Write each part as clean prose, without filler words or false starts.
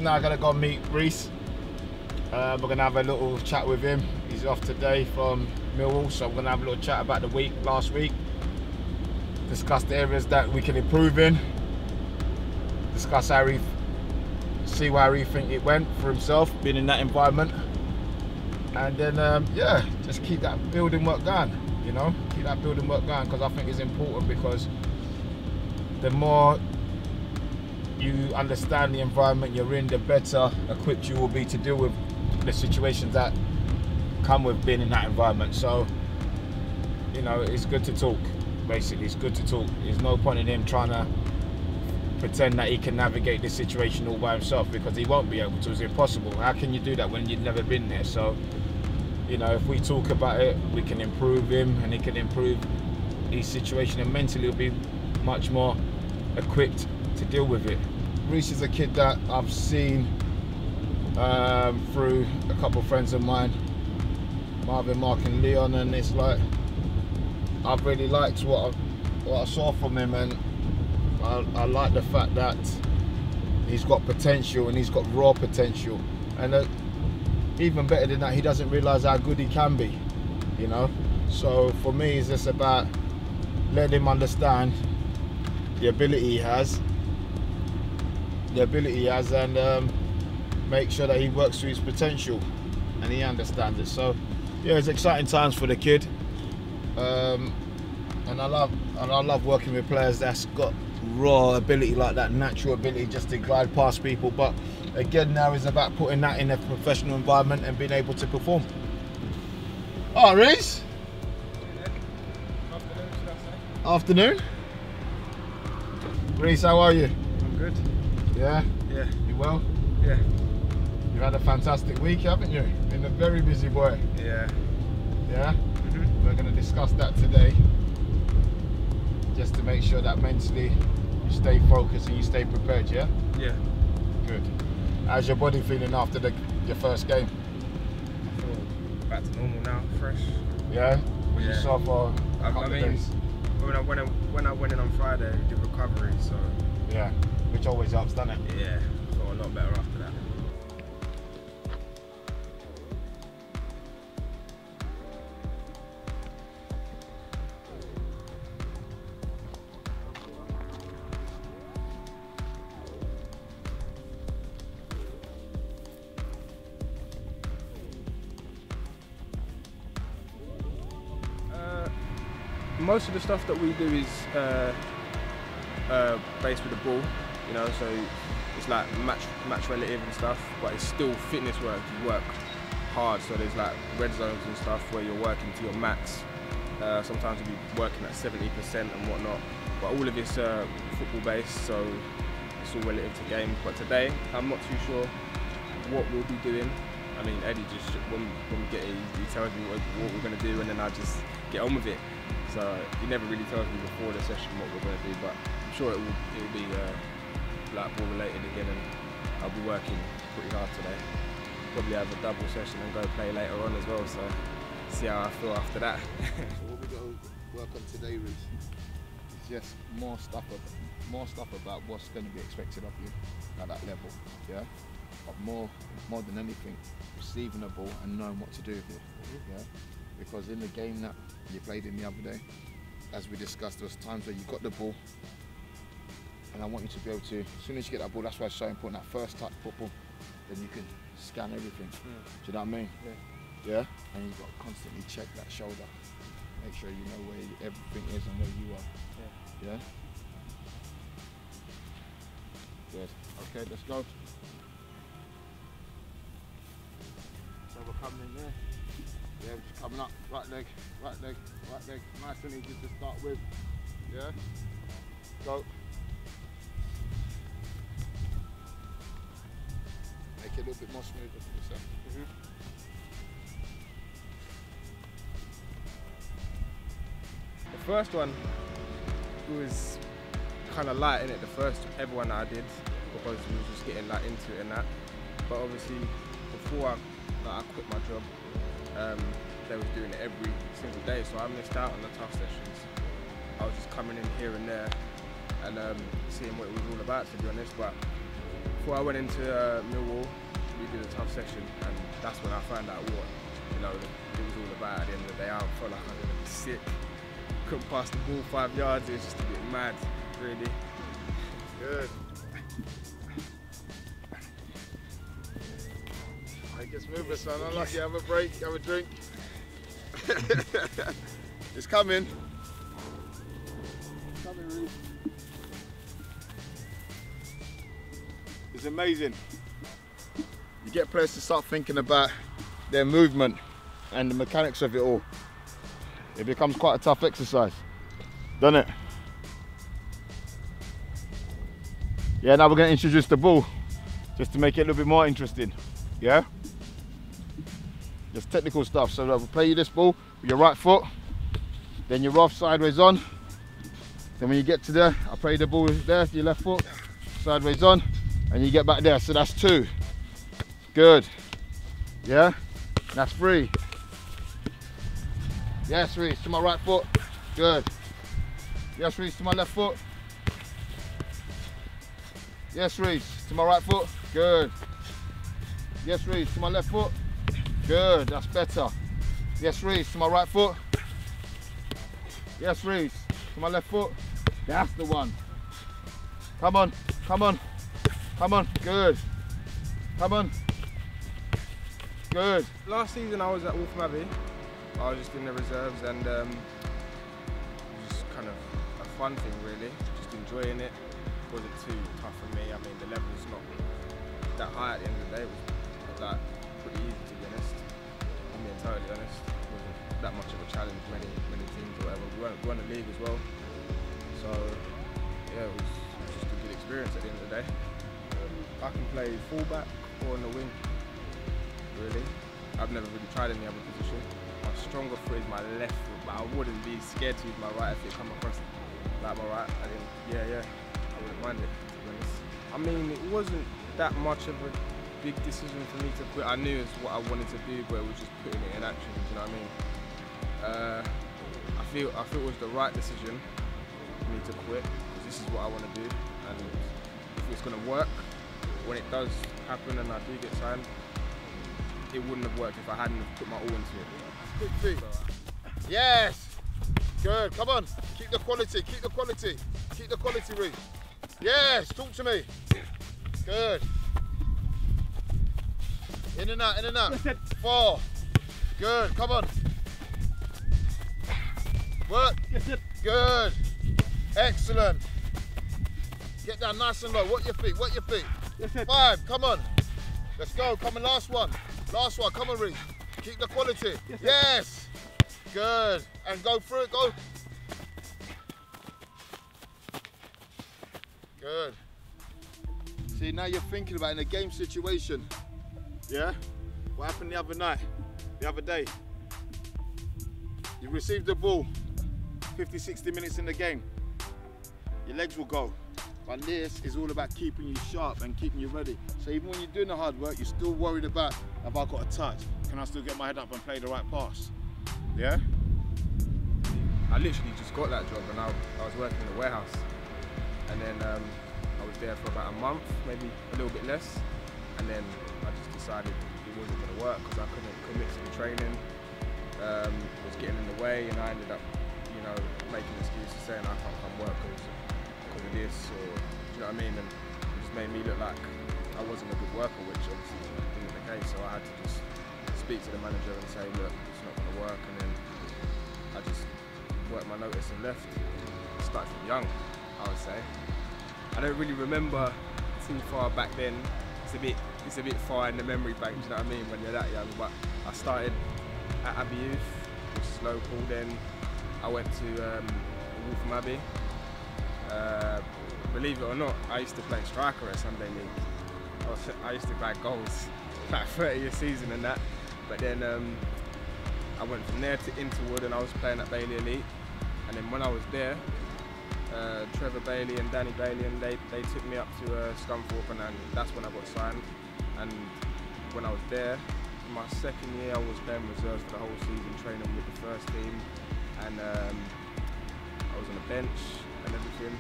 now going to go meet Reece. We're going to have a little chat with him. He's off today from Millwall, so we're going to have a little chat about the week, last week. Discuss the areas that we can improve in. Discuss how he, see where he think it went for himself, being in that environment. And then, yeah, just keep that building work going, you know? Keep that building work going, because I think it's important, because the more you understand the environment you're in, the better equipped you will be to deal with the situations that come with being in that environment. So, you know, it's good to talk, basically. It's good to talk. There's no point in him trying to pretend that he can navigate this situation all by himself, because he won't be able to. It's impossible. How can you do that when you've never been there? So, you know, if we talk about it, we can improve him, and he can improve his situation, and mentally he'll be much more equipped to deal with it. Reece is a kid that I've seen through a couple of friends of mine, Marvin, Mark and Leon, and it's like, I've really liked what I saw from him, and I like the fact that he's got potential, and he's got raw potential, and even better than that, he doesn't realise how good he can be, you know. So for me, it's just about letting him understand the ability he has, and make sure that he works to his potential and he understands it. So yeah, it's exciting times for the kid, and I love working with players that's got raw ability like that, natural ability just to glide past people. But again, now it's about putting that in a professional environment and being able to perform. Oh, Reece. Afternoon, should I say? Afternoon. Reece, how are you? I'm good. Yeah? Yeah. You well? Yeah. You've had a fantastic week, haven't you? Been a very busy boy. Yeah. Yeah? Mm-hmm. We're going to discuss that today, just to make sure that mentally you stay focused and you stay prepared, yeah? Yeah. Good. How's your body feeling after your first game? I feel back to normal now, fresh. Yeah? What you Yeah. saw for a couple of days? When I went in on Friday, we did recovery, so Yeah, which always helps, doesn't it? yeah, I felt a lot better after that. Most of the stuff that we do is based with the ball, you know, so it's like match relative and stuff, but it's still fitness work. You work hard, so there's like red zones and stuff where you're working to your max. Sometimes you'll be working at 70% and whatnot, but all of it's football based, so it's all relative to games. But today, I'm not too sure what we'll be doing. I mean, Eddie just, when we get it, he tells me what we're going to do, and then I just get on with it. So he never really tells me before the session what we're going to do, but I'm sure it will be like ball related again, and I'll be working pretty hard today. Probably have a double session and go play later on as well, so see how I feel after that. So what we're going to work on today, Reece, is just more stuff about what's going to be expected of you at that level, yeah? But more than anything, receiving the ball and knowing what to do with it, yeah? Because in the game that you played in the other day, as we discussed, there was times where you got the ball, and I want you to be able to, as soon as you get that ball, that's why it's so important, that first touch football, then you can scan everything. Do you know what I mean? Yeah. Yeah? And you've got to constantly check that shoulder, make sure you know where everything is and where you are. Yeah? Good. Okay, let's go. So we're coming in there. Yeah, we're just coming up, right leg, nice and easy to start with, yeah? Go. Make it a little bit more smoother for yourself. The first one was kind of light in it, the first ever one that I did, because we was just getting like into it and that. But obviously, before I quit my job, they was doing it every single day, so I missed out on the tough sessions. I was just coming in here and there and seeing what it was all about, to be honest. But before I went into Millwall, we did a tough session, and that's when I found out what it was all about. At the end of the day, I felt like I was gonna be sick. Couldn't pass the ball 5 yards. It was just a bit mad, really. Good. It gets moving, son. Unlucky. Have a break. Have a drink. It's coming. It's coming, Reece. It's amazing. You get players to start thinking about their movement and the mechanics of it all. It becomes quite a tough exercise, doesn't it? Yeah, now we're going to introduce the ball just to make it a little bit more interesting. Yeah? Just technical stuff. So we'll play you this ball with your right foot, then you're off sideways on. Then when you get to there, I'll play the ball there, your left foot, sideways on, and you get back there. So that's 2. Good. Yeah? That's 3. Yes, Reece, to my right foot. Good. Yes, Reece, to my left foot. Yes, Reece, to my right foot. Good. Yes, Reece, to my left foot. Good, that's better. Yes, Reece, to my right foot. Yes, Reece, to my left foot. That's the one. Come on, come on, come on. Good. Come on. Good. Last season I was at Waltham Abbey. I was just in the reserves, and it was just kind of a fun thing, really. Just enjoying it. It wasn't too tough for me. I mean, the level was not that high at the end of the day. It was like pretty easy, to be honest. I'm being totally honest. It wasn't that much of a challenge. Many teams or whatever. We won the league as well. So yeah, it was just a good experience at the end of the day. I can play fullback or on the wing. Really, I've never really tried any other position. My stronger foot is my left foot, but I wouldn't be scared to use my right if it come across like my right. I wouldn't mind it, to be honest. I mean, it wasn't that much of a big decision for me to quit. I knew it's what I wanted to do, but it was just putting it in action. Do you know what I mean? I feel it was the right decision for me to quit, because this is what I want to do, and if it's going to work when it does happen and I do get signed, it wouldn't have worked if I hadn't have put my all into it. Big feet. Yes. Good. Come on. Keep the quality. Keep the quality. Keep the quality, Reece. Yes. Talk to me. Good. In and out. In and out. 4. Good. Come on. Work. Good. Excellent. Get down nice and low. What your feet? What your feet? 5. Come on. Let's go. Come on. Last one. Last one, come on, Reece. Keep the quality. Yes. Good. And go through it, go. Good. See, now you're thinking about in a game situation. Yeah? What happened the other night, the other day? You received the ball, 50, 60 minutes in the game. Your legs will go. But this is all about keeping you sharp and keeping you ready. So even when you're doing the hard work, you're still worried about, have I got a touch? Can I still get my head up and play the right pass? Yeah? I literally just got that job, and I was working in a warehouse. And then I was there for about a month, maybe a little bit less. And then I just decided it wasn't going to work because I couldn't commit to the training. It was getting in the way, and I ended up, making excuses saying I can't come work because of this, or do you know what I mean? And it just made me look like I wasn't a good worker, which obviously isn't the case. So I had to just speak to the manager and say, look, it's not going to work. And then I just worked my notice and left. Started from young, I would say. I don't really remember too far back then. It's a bit far in the memory bank, do you know what I mean, when you're that young. But I started at Abbey Youth, which is local. Then I went to Waltham Abbey. Believe it or not, I used to play striker at Sunday League. I used to bag goals, like 30 a season and that. But then I went from there to Interwood, and I was playing at Bailey Elite. And then when I was there, Trevor Bailey and Danny Bailey, and they took me up to Scunthorpe, and that's when I got signed. And when I was there, in my second year, I was playing reserves for the whole season, training with the first team, and I was on the bench and everything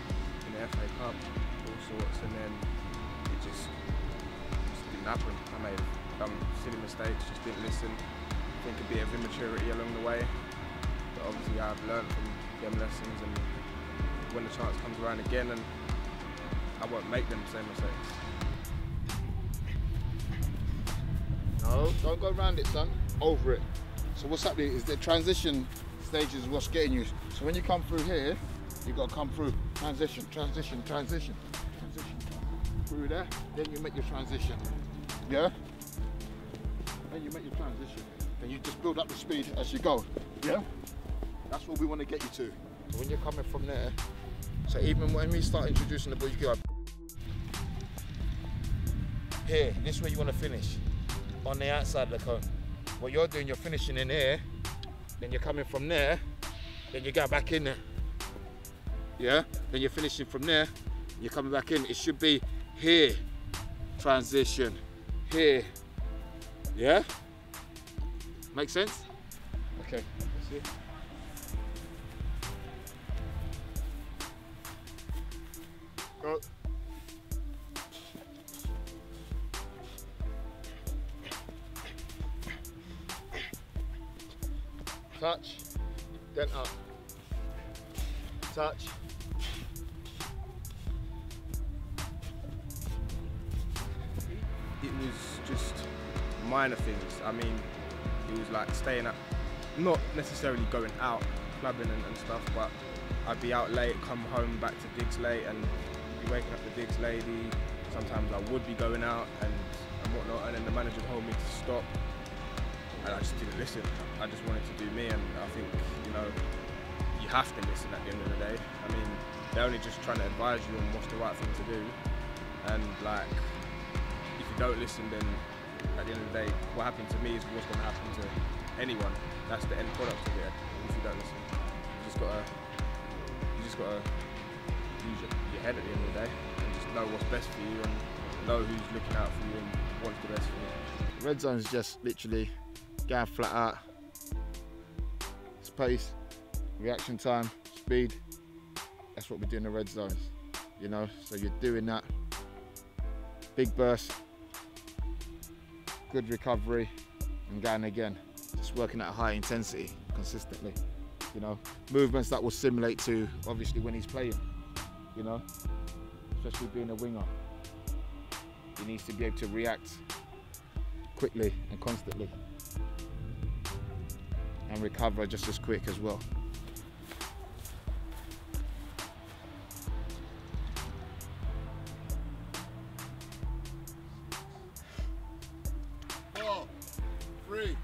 in the FA Cup, all sorts, and then it just didn't happen. I may have done silly mistakes, just didn't listen. I think a bit of immaturity along the way. But obviously I've learned from them lessons, and when the chance comes around again, and I won't make them same mistakes. No, don't go around it, son. Over it. So what's happening is the transition stage is what's getting you. So when you come through here, you've got to come through transition, transition, transition, transition. Through there, then you make your transition. Yeah? Then you make your transition. Then you just build up the speed as you go. Yeah? That's what we want to get you to. So when you're coming from there, so even when we start introducing the ball, you go here, this is where you want to finish. On the outside of the cone. What you're doing, you're finishing in here, then you're coming from there, then you go back in there. Yeah? Then you're finishing from there, you're coming back in. It should be here, transition, here. Yeah? Make sense? Okay, let's see. Go. Touch, then up. Touch. It was just minor things. I mean, it was like staying up, not necessarily going out, clubbing and stuff, but I'd be out late, come home back to digs late, and be waking up the digs lady. Sometimes I would be going out and whatnot, and then the manager told me to stop. And I just didn't listen. I just wanted to do me, and I think, you know, you have to listen at the end of the day. I mean, they're only just trying to advise you on what's the right thing to do. And like, if you don't listen, then at the end of the day, what happened to me is what's going to happen to anyone. That's the end product of it. If you don't listen, you just gotta use your head at the end of the day, and just know what's best for you, and know who's looking out for you and wants the best for you. Redzone is just literally going flat out, space, reaction time, speed. That's what we do in the red zones, you know. So you're doing that, big burst, good recovery, and going again. Just working at a high intensity consistently, you know. Movements that will simulate to obviously when he's playing, you know, especially being a winger. He needs to be able to react quickly and constantly, and recover just as quick as well. Four, 3,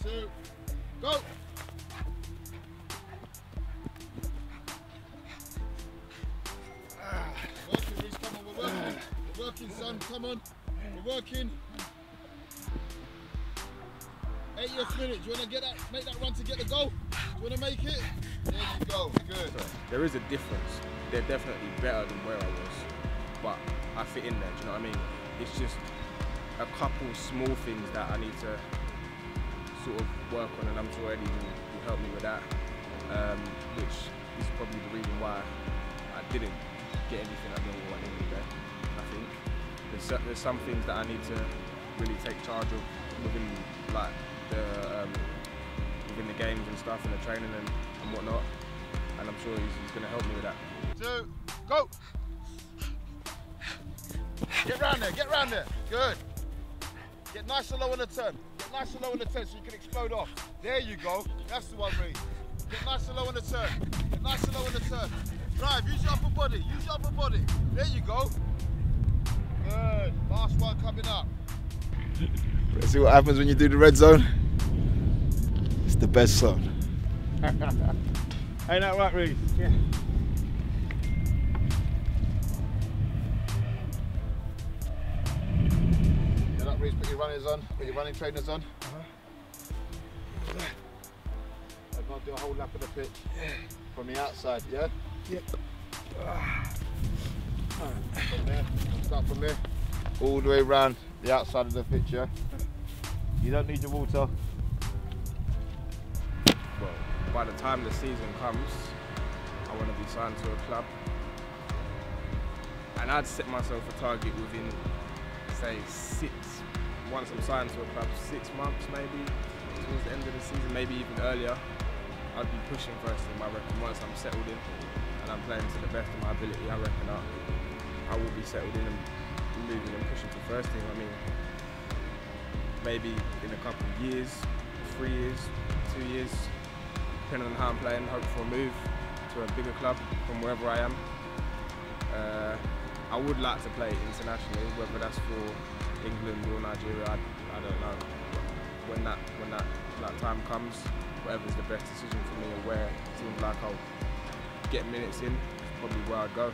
2, go! Working, Reece, come on, we're working. We're working, son, come on. We're working. 80th minute, do you want to make that run to get the goal? Do you want to make it? There you go, good. So, there is a difference. They're definitely better than where I was, but I fit in there, do you know what I mean? It's just a couple small things that I need to sort of work on, and I'm sure Eddie will help me with that, which is probably the reason why I didn't get anything at Millwall at the end of the day. I think there's some things that I need to really take charge of within, like, within the games and stuff, and the training and whatnot, and I'm sure he's going to help me with that. 2, go! Get round there, good. Get nice and low on the turn, so you can explode off. There you go, that's the one, Reece. Get nice and low on the turn, Drive, use your upper body, There you go. Good, last one coming up. Let's see what happens when you do the red zone. It's the best zone. Ain't that right, Reece? Yeah. Get up, Reece, put your runners on, put your running trainers on. I'm going to do a whole lap of the pitch from the outside, yeah? Yep. From there, start from there, all the way around the outside of the pitch, yeah? You don't need your water. Well, by the time the season comes, I want to be signed to a club, and I'd set myself a target within say once I'm signed to a club, 6 months maybe, towards the end of the season, maybe even earlier, I'd be pushing first team, I reckon. Once I'm settled in and I'm playing to the best of my ability, I reckon I will be settled in and moving and pushing to first team. I mean, maybe in a couple of years, 3 years, 2 years, depending on how I'm playing, hope for a move to a bigger club from wherever I am. I would like to play internationally, whether that's for England or Nigeria, I don't know. When that time comes, whatever's the best decision for me and where it seems like I'll get minutes in, is probably where I'd go.